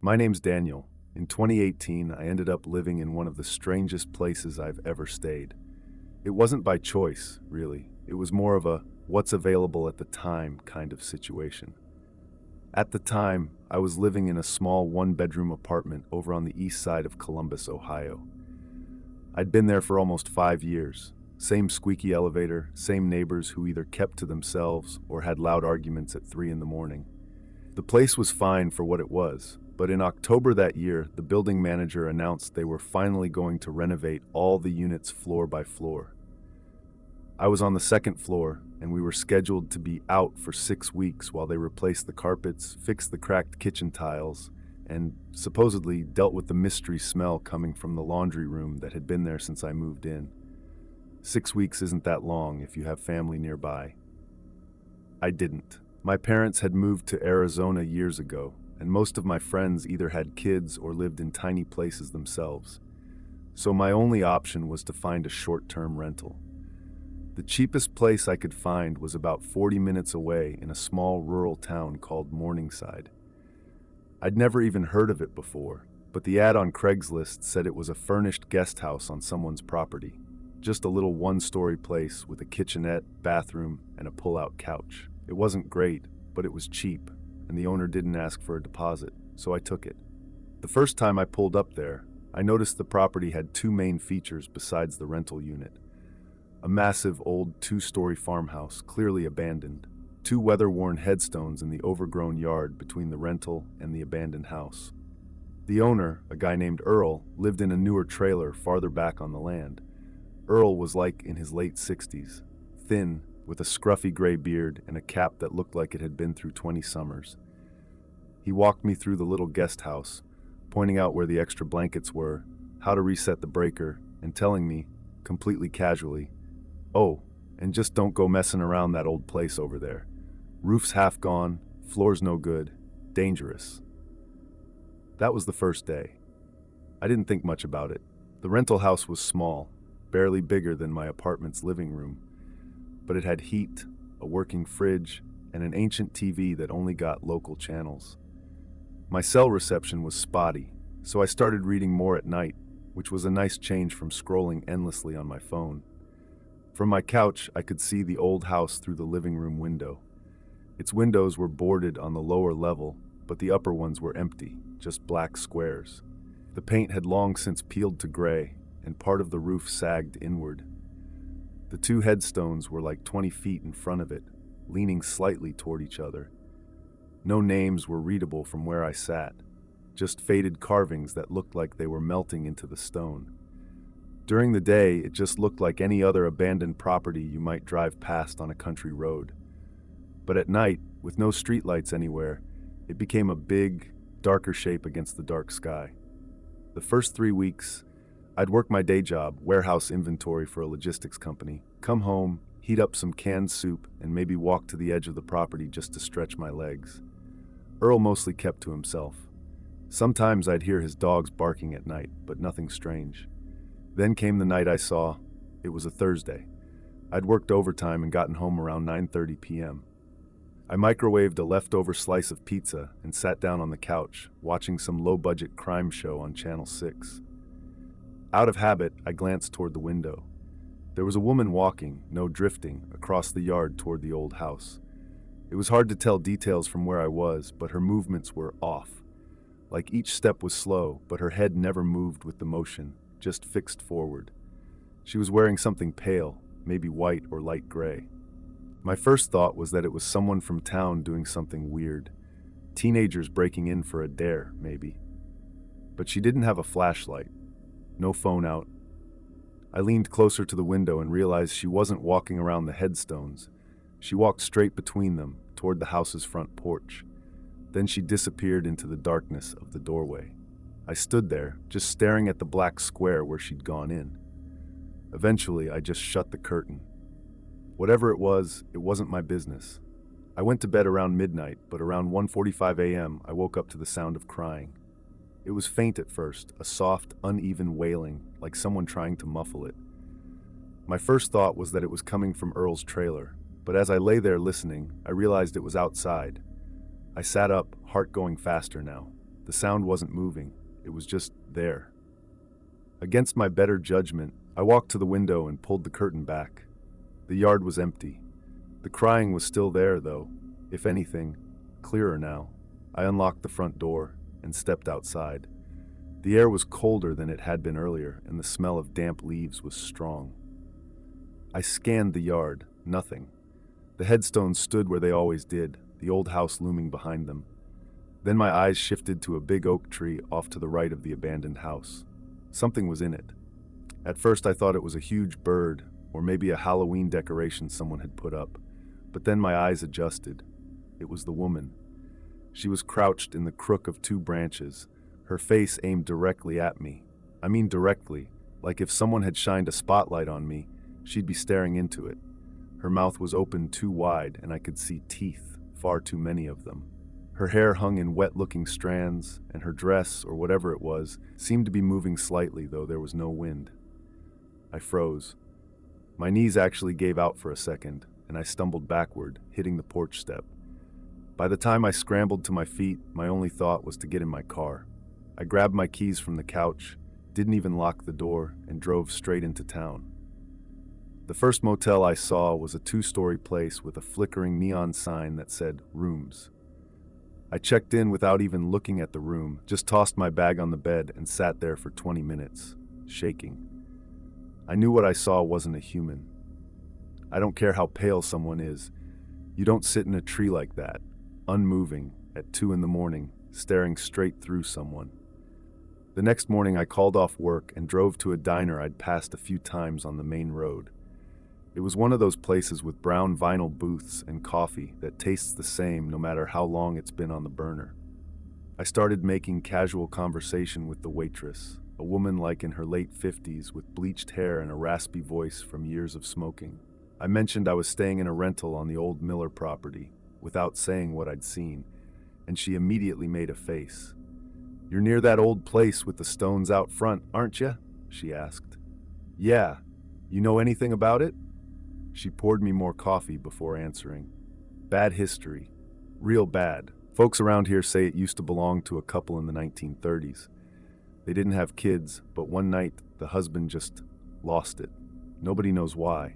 My name's Daniel. In 2018, I ended up living in one of the strangest places I've ever stayed. It wasn't by choice, really. It was more of a what's available at the time kind of situation. At the time, I was living in a small one-bedroom apartment over on the east side of Columbus, Ohio. I'd been there for almost 5 years. Same squeaky elevator, same neighbors who either kept to themselves or had loud arguments at 3 in the morning. The place was fine for what it was, but in October that year, the building manager announced they were finally going to renovate all the units floor by floor. I was on the second floor, and we were scheduled to be out for 6 weeks while they replaced the carpets, fixed the cracked kitchen tiles, and supposedly dealt with the mystery smell coming from the laundry room that had been there since I moved in. 6 weeks isn't that long if you have family nearby. I didn't. My parents had moved to Arizona years ago, and most of my friends either had kids or lived in tiny places themselves. So my only option was to find a short-term rental. The cheapest place I could find was about 40 minutes away in a small rural town called Morningside. I'd never even heard of it before, but the ad on Craigslist said it was a furnished guest house on someone's property. Just a little one-story place with a kitchenette, bathroom, and a pull-out couch. It wasn't great, but it was cheap, and the owner didn't ask for a deposit, so I took it. The first time I pulled up there, I noticed the property had two main features besides the rental unit. A massive old 2-story farmhouse, clearly abandoned. 2 weather-worn headstones in the overgrown yard between the rental and the abandoned house. The owner, a guy named Earl, lived in a newer trailer farther back on the land. Earl was like in his late 60s, thin, with a scruffy gray beard and a cap that looked like it had been through 20 summers. He walked me through the little guest house, pointing out where the extra blankets were, how to reset the breaker, and telling me, completely casually, "Oh, and just don't go messing around that old place over there. Roof's half gone, floor's no good, dangerous." That was the first day. I didn't think much about it. The rental house was small, barely bigger than my apartment's living room, but it had heat, a working fridge, and an ancient TV that only got local channels. My cell reception was spotty, so I started reading more at night, which was a nice change from scrolling endlessly on my phone. From my couch, I could see the old house through the living room window. Its windows were boarded on the lower level, but the upper ones were empty, just black squares. The paint had long since peeled to gray, and part of the roof sagged inward. The 2 headstones were like 20 feet in front of it, leaning slightly toward each other. No names were readable from where I sat, just faded carvings that looked like they were melting into the stone. During the day, it just looked like any other abandoned property you might drive past on a country road. But at night, with no streetlights anywhere, it became a big, darker shape against the dark sky. The first 3 weeks, I'd work my day job, warehouse inventory for a logistics company, come home, heat up some canned soup, and maybe walk to the edge of the property just to stretch my legs. Earl mostly kept to himself. Sometimes I'd hear his dogs barking at night, but nothing strange. Then came the night I saw. It was a Thursday. I'd worked overtime and gotten home around 9:30 p.m. I microwaved a leftover slice of pizza and sat down on the couch, watching some low-budget crime show on Channel 6. Out of habit, I glanced toward the window. There was a woman walking, no drifting, across the yard toward the old house. It was hard to tell details from where I was, but her movements were off. Like each step was slow, but her head never moved with the motion, just fixed forward. She was wearing something pale, maybe white or light gray. My first thought was that it was someone from town doing something weird. Teenagers breaking in for a dare, maybe. But she didn't have a flashlight. No phone out. I leaned closer to the window and realized she wasn't walking around the headstones. She walked straight between them, toward the house's front porch. Then she disappeared into the darkness of the doorway. I stood there, just staring at the black square where she'd gone in. Eventually, I just shut the curtain. Whatever it wasn't my business. I went to bed around midnight, but around 1:45 a.m., I woke up to the sound of crying. It was faint at first, a soft, uneven wailing, like someone trying to muffle it. My first thought was that it was coming from Earl's trailer, but as I lay there listening, I realized it was outside. I sat up, heart going faster now. The sound wasn't moving, it was just there. Against my better judgment, I walked to the window and pulled the curtain back. The yard was empty. The crying was still there, though, if anything, clearer now. I unlocked the front door and stepped outside. The air was colder than it had been earlier, and the smell of damp leaves was strong. I scanned the yard, nothing. The headstones stood where they always did, the old house looming behind them. Then my eyes shifted to a big oak tree off to the right of the abandoned house. Something was in it. At first I thought it was a huge bird, or maybe a Halloween decoration someone had put up. But then my eyes adjusted. It was the woman. She was crouched in the crook of two branches, her face aimed directly at me. I mean directly, like if someone had shined a spotlight on me, she'd be staring into it. Her mouth was open too wide, and I could see teeth, far too many of them. Her hair hung in wet-looking strands, and her dress, or whatever it was, seemed to be moving slightly, though there was no wind. I froze. My knees actually gave out for a second, and I stumbled backward, hitting the porch step. By the time I scrambled to my feet, my only thought was to get in my car. I grabbed my keys from the couch, didn't even lock the door, and drove straight into town. The first motel I saw was a 2-story place with a flickering neon sign that said, "Rooms." I checked in without even looking at the room, just tossed my bag on the bed and sat there for 20 minutes, shaking. I knew what I saw wasn't a human. I don't care how pale someone is. You don't sit in a tree like that, unmoving, at 2 a.m, staring straight through someone. The next morning I called off work and drove to a diner I'd passed a few times on the main road. It was one of those places with brown vinyl booths and coffee that tastes the same no matter how long it's been on the burner. I started making casual conversation with the waitress, a woman like in her late 50s with bleached hair and a raspy voice from years of smoking. I mentioned I was staying in a rental on the old Miller property, without saying what I'd seen, and she immediately made a face. "You're near that old place with the stones out front, aren't you?" she asked. "Yeah. You know anything about it?" She poured me more coffee before answering. "Bad history. Real bad. Folks around here say it used to belong to a couple in the 1930s. They didn't have kids, but one night the husband just lost it. Nobody knows why.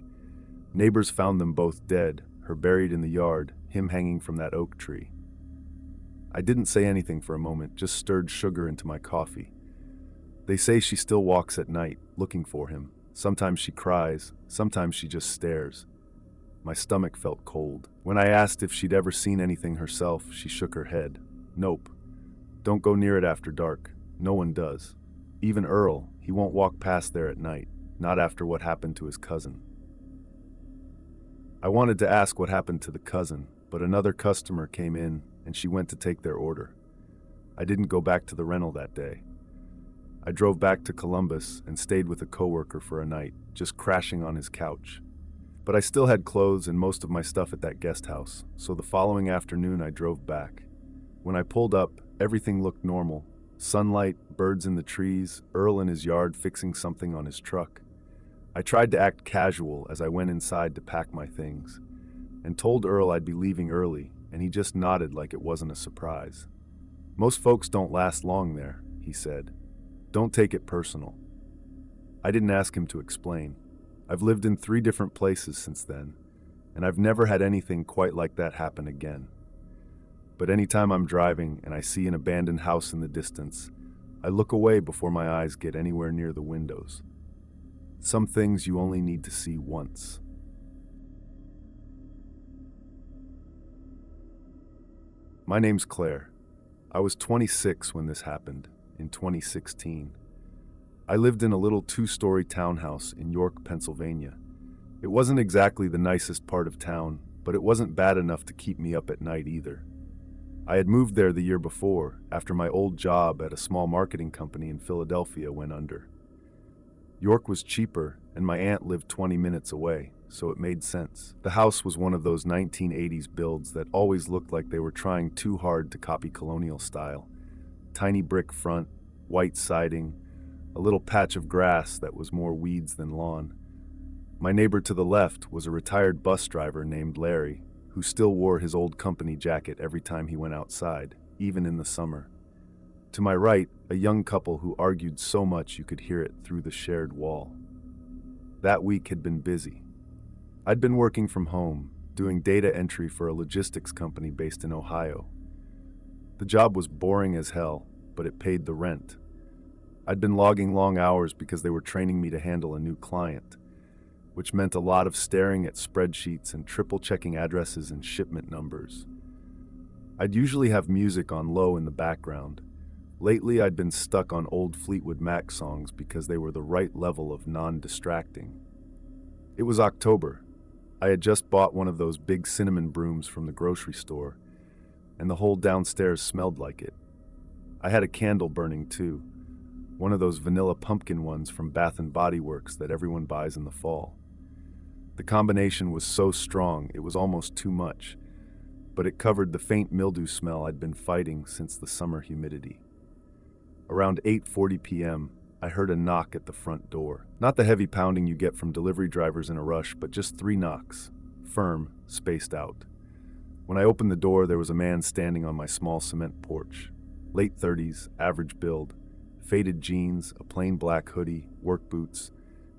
Neighbors found them both dead, her buried in the yard, him hanging from that oak tree." I didn't say anything for a moment, just stirred sugar into my coffee. "They say she still walks at night, looking for him. Sometimes she cries, sometimes she just stares." My stomach felt cold. When I asked if she'd ever seen anything herself, she shook her head. "Nope. Don't go near it after dark. No one does. Even Earl, he won't walk past there at night, not after what happened to his cousin." I wanted to ask what happened to the cousin, but another customer came in and she went to take their order. I didn't go back to the rental that day. I drove back to Columbus and stayed with a coworker for a night, just crashing on his couch. But I still had clothes and most of my stuff at that guest house, so the following afternoon I drove back. When I pulled up, everything looked normal. Sunlight, birds in the trees, Earl in his yard fixing something on his truck. I tried to act casual as I went inside to pack my things, and told Earl I'd be leaving early, and he just nodded like it wasn't a surprise. "Most folks don't last long there," he said. "Don't take it personal." I didn't ask him to explain. I've lived in 3 different places since then, and I've never had anything quite like that happen again. But anytime I'm driving and I see an abandoned house in the distance, I look away before my eyes get anywhere near the windows. Some things you only need to see once. My name's Claire. I was 26 when this happened, in 2016. I lived in a little 2-story townhouse in York, Pennsylvania. It wasn't exactly the nicest part of town, but it wasn't bad enough to keep me up at night either. I had moved there the year before, after my old job at a small marketing company in Philadelphia went under. York was cheaper, and my aunt lived 20 minutes away, so it made sense. The house was one of those 1980s builds that always looked like they were trying too hard to copy colonial style. Tiny brick front, white siding, a little patch of grass that was more weeds than lawn. My neighbor to the left was a retired bus driver named Larry, who still wore his old company jacket every time he went outside, even in the summer. To my right, a young couple who argued so much you could hear it through the shared wall. That week had been busy. I'd been working from home, doing data entry for a logistics company based in Ohio. The job was boring as hell, but it paid the rent. I'd been logging long hours because they were training me to handle a new client, which meant a lot of staring at spreadsheets and triple-checking addresses and shipment numbers. I'd usually have music on low in the background. Lately, I'd been stuck on old Fleetwood Mac songs because they were the right level of non-distracting. It was October. I had just bought one of those big cinnamon brooms from the grocery store, and the whole downstairs smelled like it. I had a candle burning too, one of those vanilla pumpkin ones from Bath and Body Works that everyone buys in the fall. The combination was so strong it was almost too much, but it covered the faint mildew smell I'd been fighting since the summer humidity. Around 8:40 p.m., I heard a knock at the front door. Not the heavy pounding you get from delivery drivers in a rush, but just 3 knocks, firm, spaced out. When I opened the door, there was a man standing on my small cement porch. Late 30s, average build, faded jeans, a plain black hoodie, work boots,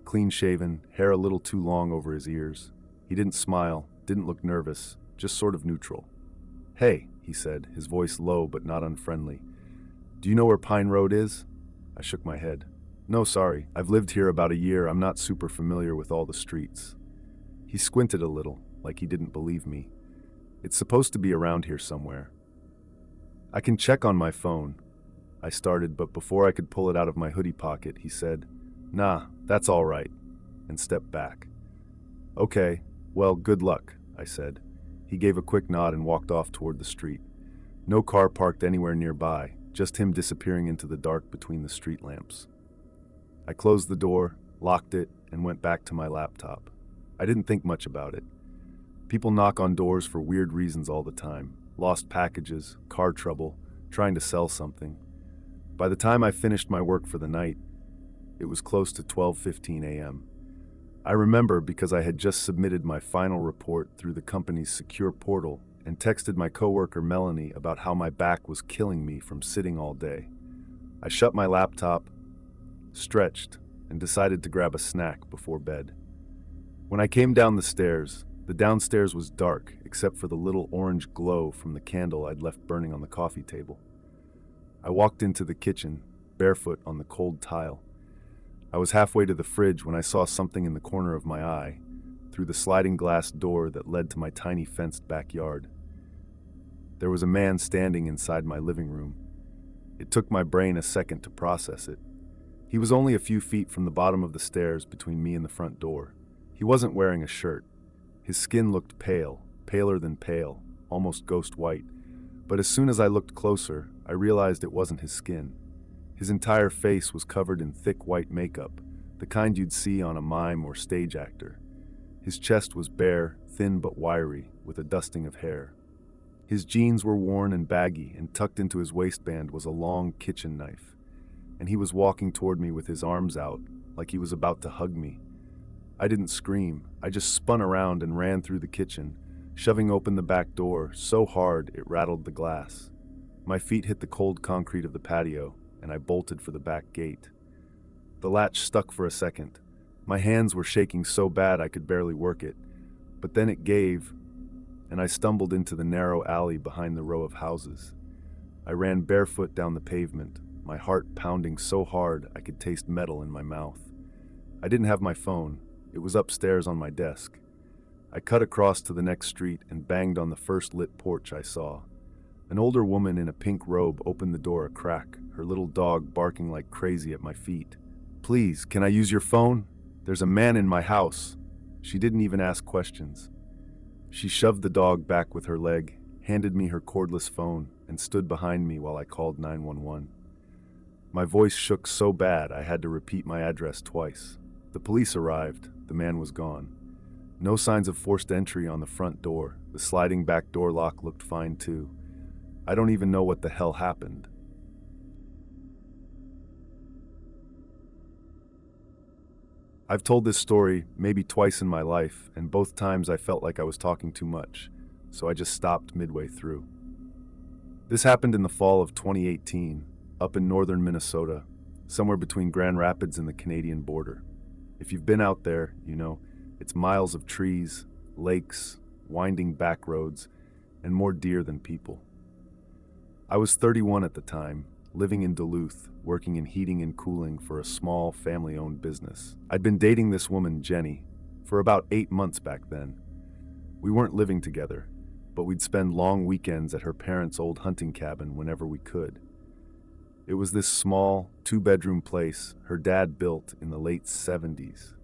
clean-shaven, hair a little too long over his ears. He didn't smile, didn't look nervous, just sort of neutral. "Hey," he said, his voice low but not unfriendly. "Do you know where Pine Road is?" I shook my head. "No, sorry. I've lived here about a year. I'm not super familiar with all the streets." He squinted a little, like he didn't believe me. "It's supposed to be around here somewhere." "I can check on my phone," I started, but before I could pull it out of my hoodie pocket, he said, "Nah, that's all right," and stepped back. "Okay, well, good luck," I said. He gave a quick nod and walked off toward the street. No car parked anywhere nearby, just him disappearing into the dark between the street lamps. I closed the door, locked it, and went back to my laptop. I didn't think much about it. People knock on doors for weird reasons all the time. Lost packages, car trouble, trying to sell something. By the time I finished my work for the night, it was close to 12:15 a.m. I remember because I had just submitted my final report through the company's secure portal and texted my coworker Melanie about how my back was killing me from sitting all day. I shut my laptop, stretched, and decided to grab a snack before bed. When I came down the downstairs was dark except for the little orange glow from the candle I'd left burning on the coffee table. I walked into the kitchen, barefoot on the cold tile. I was halfway to the fridge when I saw something in the corner of my eye, through the sliding glass door that led to my tiny fenced backyard. There was a man standing inside my living room. It took my brain a second to process it. He was only a few feet from the bottom of the stairs between me and the front door. He wasn't wearing a shirt. His skin looked pale, paler than pale, almost ghost white. But as soon as I looked closer, I realized it wasn't his skin. His entire face was covered in thick white makeup, the kind you'd see on a mime or stage actor. His chest was bare, thin but wiry, with a dusting of hair. His jeans were worn and baggy, and tucked into his waistband was a long kitchen knife. And he was walking toward me with his arms out, like he was about to hug me. I didn't scream. I just spun around and ran through the kitchen, shoving open the back door so hard it rattled the glass. My feet hit the cold concrete of the patio, and I bolted for the back gate. The latch stuck for a second. My hands were shaking so bad I could barely work it, but then it gave, and I stumbled into the narrow alley behind the row of houses. I ran barefoot down the pavement, my heart pounding so hard I could taste metal in my mouth. I didn't have my phone. It was upstairs on my desk. I cut across to the next street and banged on the first lit porch I saw. An older woman in a pink robe opened the door a crack, her little dog barking like crazy at my feet. "Please, can I use your phone? There's a man in my house." She didn't even ask questions. She shoved the dog back with her leg, handed me her cordless phone, and stood behind me while I called 911. My voice shook so bad I had to repeat my address twice. The police arrived. The man was gone. No signs of forced entry on the front door. The sliding back door lock looked fine too. I don't even know what the hell happened. I've told this story maybe twice in my life, and both times I felt like I was talking too much, so I just stopped midway through. This happened in the fall of 2018. up in northern Minnesota, somewhere between Grand Rapids and the Canadian border. If you've been out there, you know, it's miles of trees, lakes, winding back roads, and more deer than people. I was 31 at the time, living in Duluth, working in heating and cooling for a small family-owned business. I'd been dating this woman, Jenny, for about 8 months back then. We weren't living together, but we'd spend long weekends at her parents' old hunting cabin whenever we could. It was this small, 2-bedroom place her dad built in the late 70s.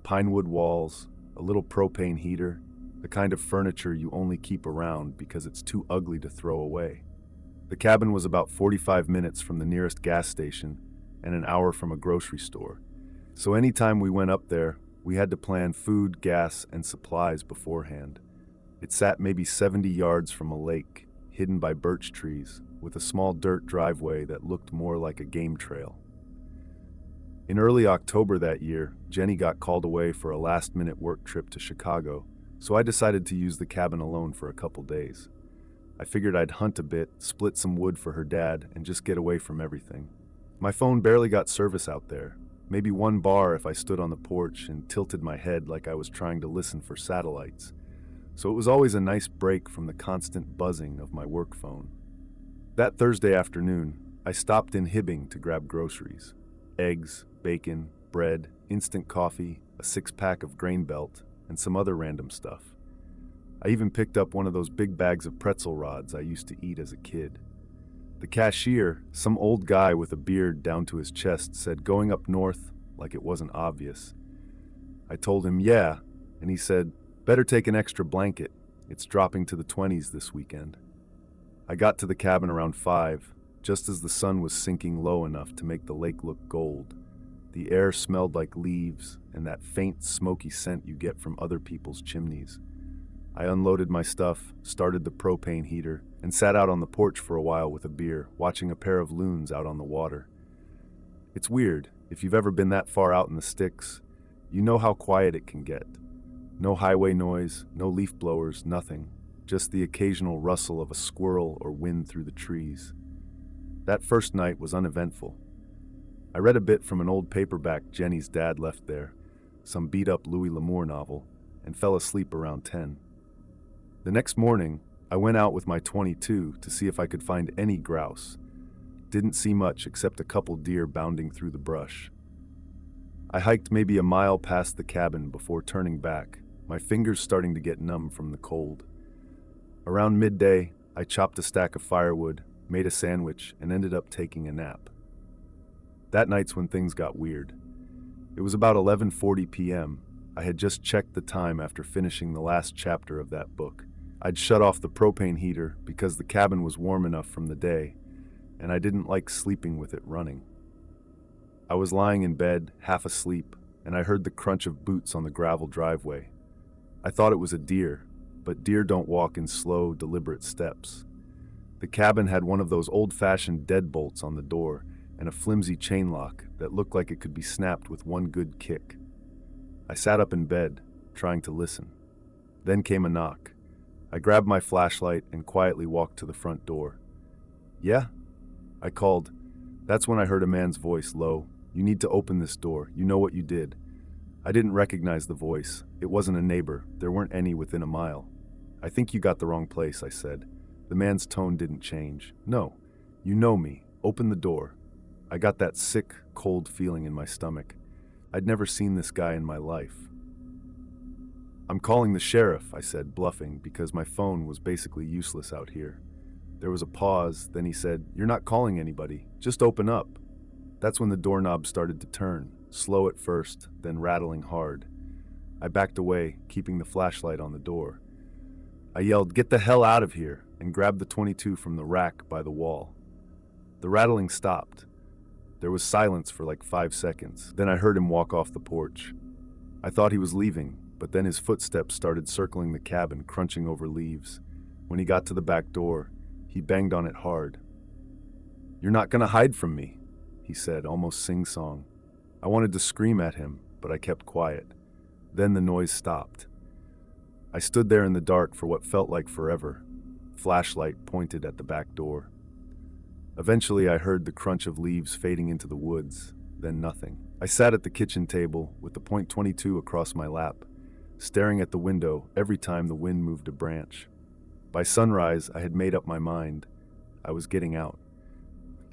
Pinewood walls, a little propane heater, the kind of furniture you only keep around because it's too ugly to throw away. The cabin was about 45 minutes from the nearest gas station and an hour from a grocery store. So anytime we went up there, we had to plan food, gas, and supplies beforehand. It sat maybe 70 yards from a lake, hidden by birch trees, with a small dirt driveway that looked more like a game trail. In early October that year, Jenny got called away for a last-minute work trip to Chicago, so I decided to use the cabin alone for a couple days. I figured I'd hunt a bit, split some wood for her dad, and just get away from everything. My phone barely got service out there, maybe one bar if I stood on the porch and tilted my head like I was trying to listen for satellites. So it was always a nice break from the constant buzzing of my work phone. That Thursday afternoon, I stopped in Hibbing to grab groceries. Eggs, bacon, bread, instant coffee, a 6-pack of Grain Belt, and some other random stuff. I even picked up one of those big bags of pretzel rods I used to eat as a kid. The cashier, some old guy with a beard down to his chest, said going up north like it wasn't obvious. I told him yeah, and he said, better take an extra blanket. It's dropping to the 20s this weekend. I got to the cabin around 5, just as the sun was sinking low enough to make the lake look gold. The air smelled like leaves and that faint smoky scent you get from other people's chimneys. I unloaded my stuff, started the propane heater, and sat out on the porch for a while with a beer, watching a pair of loons out on the water. It's weird. If you've ever been that far out in the sticks, you know how quiet it can get. No highway noise, no leaf blowers, nothing. Just the occasional rustle of a squirrel or wind through the trees. That first night was uneventful. I read a bit from an old paperback Jenny's dad left there, some beat-up Louis L'Amour novel, and fell asleep around 10. The next morning, I went out with my .22 to see if I could find any grouse. Didn't see much except a couple deer bounding through the brush. I hiked maybe a mile past the cabin before turning back, my fingers starting to get numb from the cold. Around midday, I chopped a stack of firewood, made a sandwich, and ended up taking a nap. That night's when things got weird. It was about 11:40 p.m. I had just checked the time after finishing the last chapter of that book. I'd shut off the propane heater because the cabin was warm enough from the day, and I didn't like sleeping with it running. I was lying in bed, half asleep, and I heard the crunch of boots on the gravel driveway. I thought it was a deer, but deer don't walk in slow, deliberate steps. The cabin had one of those old-fashioned deadbolts on the door and a flimsy chain lock that looked like it could be snapped with one good kick. I sat up in bed, trying to listen. Then came a knock. I grabbed my flashlight and quietly walked to the front door. "Yeah?" I called. That's when I heard a man's voice, low. "You need to open this door. You know what you did." I didn't recognize the voice. It wasn't a neighbor. There weren't any within a mile. "I think you got the wrong place," I said. The man's tone didn't change. "No, you know me. Open the door." I got that sick, cold feeling in my stomach. I'd never seen this guy in my life. "I'm calling the sheriff," I said, bluffing, because my phone was basically useless out here. There was a pause, then he said, "You're not calling anybody. Just open up." That's when the doorknob started to turn, slow at first, then rattling hard. I backed away, keeping the flashlight on the door. I yelled, "Get the hell out of here," and grabbed the .22 from the rack by the wall. The rattling stopped. There was silence for like 5 seconds. Then I heard him walk off the porch. I thought he was leaving, but then his footsteps started circling the cabin, crunching over leaves. When he got to the back door, he banged on it hard. "You're not gonna hide from me," he said, almost sing-song. I wanted to scream at him, but I kept quiet. Then the noise stopped. I stood there in the dark for what felt like forever, flashlight pointed at the back door. Eventually, I heard the crunch of leaves fading into the woods, then nothing. I sat at the kitchen table with the .22 across my lap, staring at the window every time the wind moved a branch. By sunrise, I had made up my mind. I was getting out.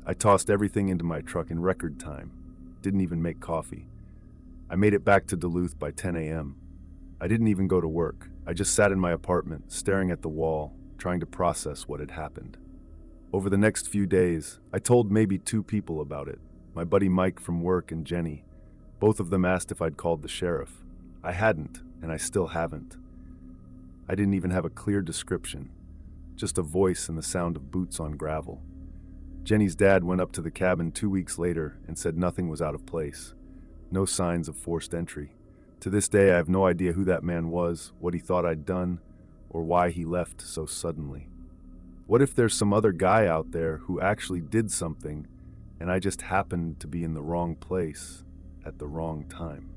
I tossed everything into my truck in record time. Didn't even make coffee. I made it back to Duluth by 10 a.m. I didn't even go to work. I just sat in my apartment, staring at the wall, trying to process what had happened. Over the next few days, I told maybe 2 people about it. My buddy Mike from work and Jenny. Both of them asked if I'd called the sheriff. I hadn't, and I still haven't. I didn't even have a clear description, just a voice and the sound of boots on gravel. Jenny's dad went up to the cabin 2 weeks later and said nothing was out of place. No signs of forced entry. To this day, I have no idea who that man was, what he thought I'd done, or why he left so suddenly. What if there's some other guy out there who actually did something and I just happened to be in the wrong place at the wrong time?